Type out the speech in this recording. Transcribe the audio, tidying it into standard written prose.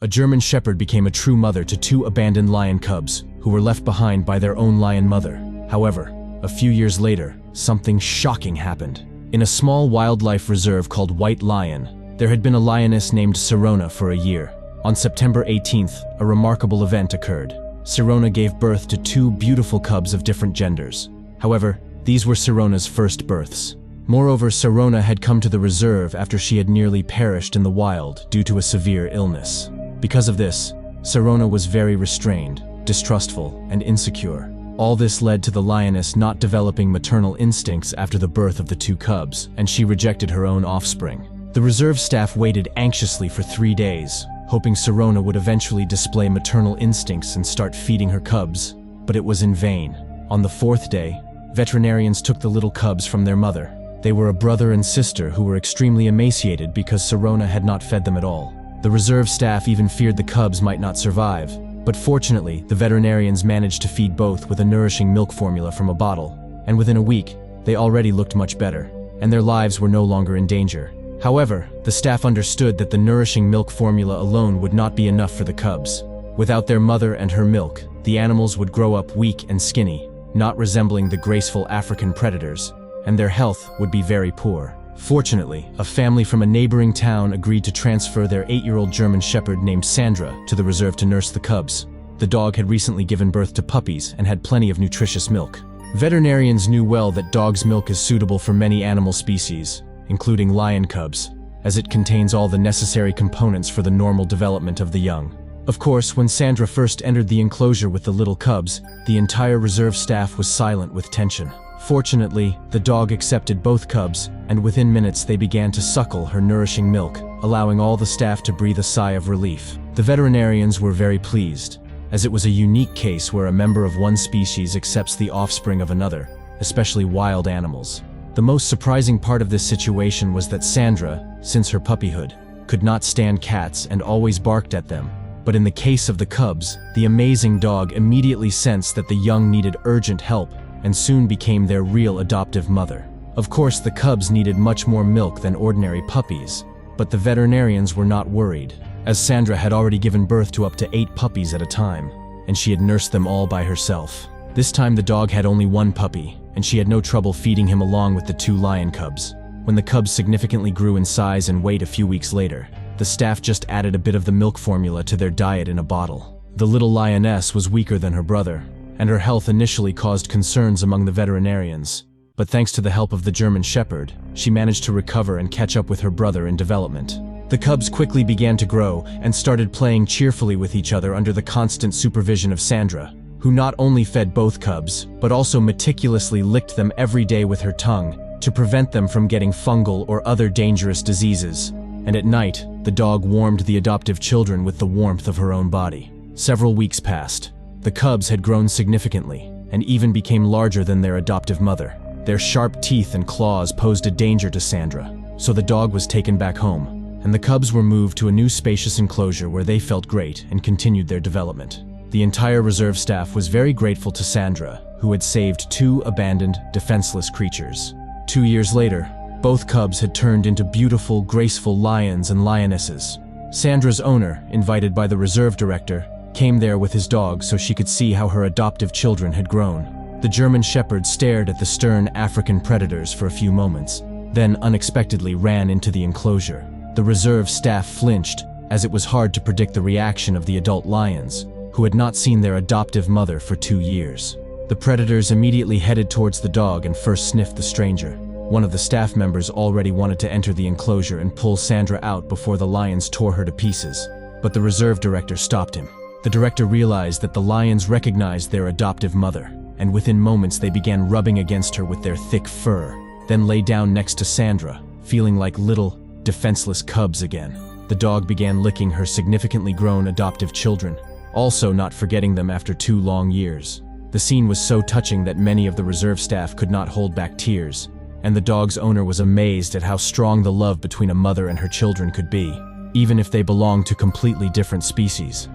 A German Shepherd became a true mother to two abandoned lion cubs who were left behind by their own lion mother. However, a few years later, something shocking happened. In a small wildlife reserve called White Lion, there had been a lioness named Sirona for a year. On September 18th, a remarkable event occurred. Sirona gave birth to two beautiful cubs of different genders. However, these were Sirona's first births. Moreover, Sirona had come to the reserve after she had nearly perished in the wild due to a severe illness. Because of this, Sirona was very restrained, distrustful, and insecure. All this led to the lioness not developing maternal instincts after the birth of the two cubs, and she rejected her own offspring. The reserve staff waited anxiously for 3 days, hoping Sirona would eventually display maternal instincts and start feeding her cubs, but it was in vain. On the 4th day, veterinarians took the little cubs from their mother. They were a brother and sister who were extremely emaciated because Sirona had not fed them at all. The reserve staff even feared the cubs might not survive, but fortunately, the veterinarians managed to feed both with a nourishing milk formula from a bottle, and within a week, they already looked much better, and their lives were no longer in danger. However, the staff understood that the nourishing milk formula alone would not be enough for the cubs. Without their mother and her milk, the animals would grow up weak and skinny, not resembling the graceful African predators, and their health would be very poor. Fortunately, a family from a neighboring town agreed to transfer their 8-year-old German Shepherd named Sandra to the reserve to nurse the cubs. The dog had recently given birth to puppies and had plenty of nutritious milk. Veterinarians knew well that dog's milk is suitable for many animal species, including lion cubs, as it contains all the necessary components for the normal development of the young. Of course, when Sandra first entered the enclosure with the little cubs, the entire reserve staff was silent with tension. Fortunately, the dog accepted both cubs, and within minutes they began to suckle her nourishing milk, allowing all the staff to breathe a sigh of relief. The veterinarians were very pleased, as it was a unique case where a member of one species accepts the offspring of another, especially wild animals. The most surprising part of this situation was that Sandra, since her puppyhood, could not stand cats and always barked at them. But in the case of the cubs, the amazing dog immediately sensed that the young needed urgent help and soon became their real adoptive mother. Of course, the cubs needed much more milk than ordinary puppies, but the veterinarians were not worried, as Sandra had already given birth to up to 8 puppies at a time, and she had nursed them all by herself. This time the dog had only one puppy, and she had no trouble feeding him along with the 2 lion cubs. When the cubs significantly grew in size and weight a few weeks later, the staff just added a bit of the milk formula to their diet in a bottle. The little lioness was weaker than her brother, and her health initially caused concerns among the veterinarians. But thanks to the help of the German Shepherd, she managed to recover and catch up with her brother in development. The cubs quickly began to grow and started playing cheerfully with each other under the constant supervision of Sandra, who not only fed both cubs, but also meticulously licked them every day with her tongue to prevent them from getting fungal or other dangerous diseases. And at night, the dog warmed the adoptive children with the warmth of her own body. Several weeks passed. The cubs had grown significantly and even became larger than their adoptive mother. Their sharp teeth and claws posed a danger to Sandra, so the dog was taken back home, and the cubs were moved to a new spacious enclosure where they felt great and continued their development. The entire reserve staff was very grateful to Sandra, who had saved 2 abandoned, defenseless creatures. 2 years later, both cubs had turned into beautiful, graceful lions and lionesses. Sandra's owner, invited by the reserve director, came there with his dog so she could see how her adoptive children had grown. The German Shepherd stared at the stern African predators for a few moments, then unexpectedly ran into the enclosure. The reserve staff flinched, as it was hard to predict the reaction of the adult lions, who had not seen their adoptive mother for 2 years. The predators immediately headed towards the dog and first sniffed the stranger. One of the staff members already wanted to enter the enclosure and pull Sandra out before the lions tore her to pieces, but the reserve director stopped him. The director realized that the lions recognized their adoptive mother, and within moments they began rubbing against her with their thick fur, then lay down next to Sandra, feeling like little, defenseless cubs again. The dog began licking her significantly grown adoptive children, also not forgetting them after 2 long years. The scene was so touching that many of the reserve staff could not hold back tears, and the dog's owner was amazed at how strong the love between a mother and her children could be, even if they belonged to completely different species.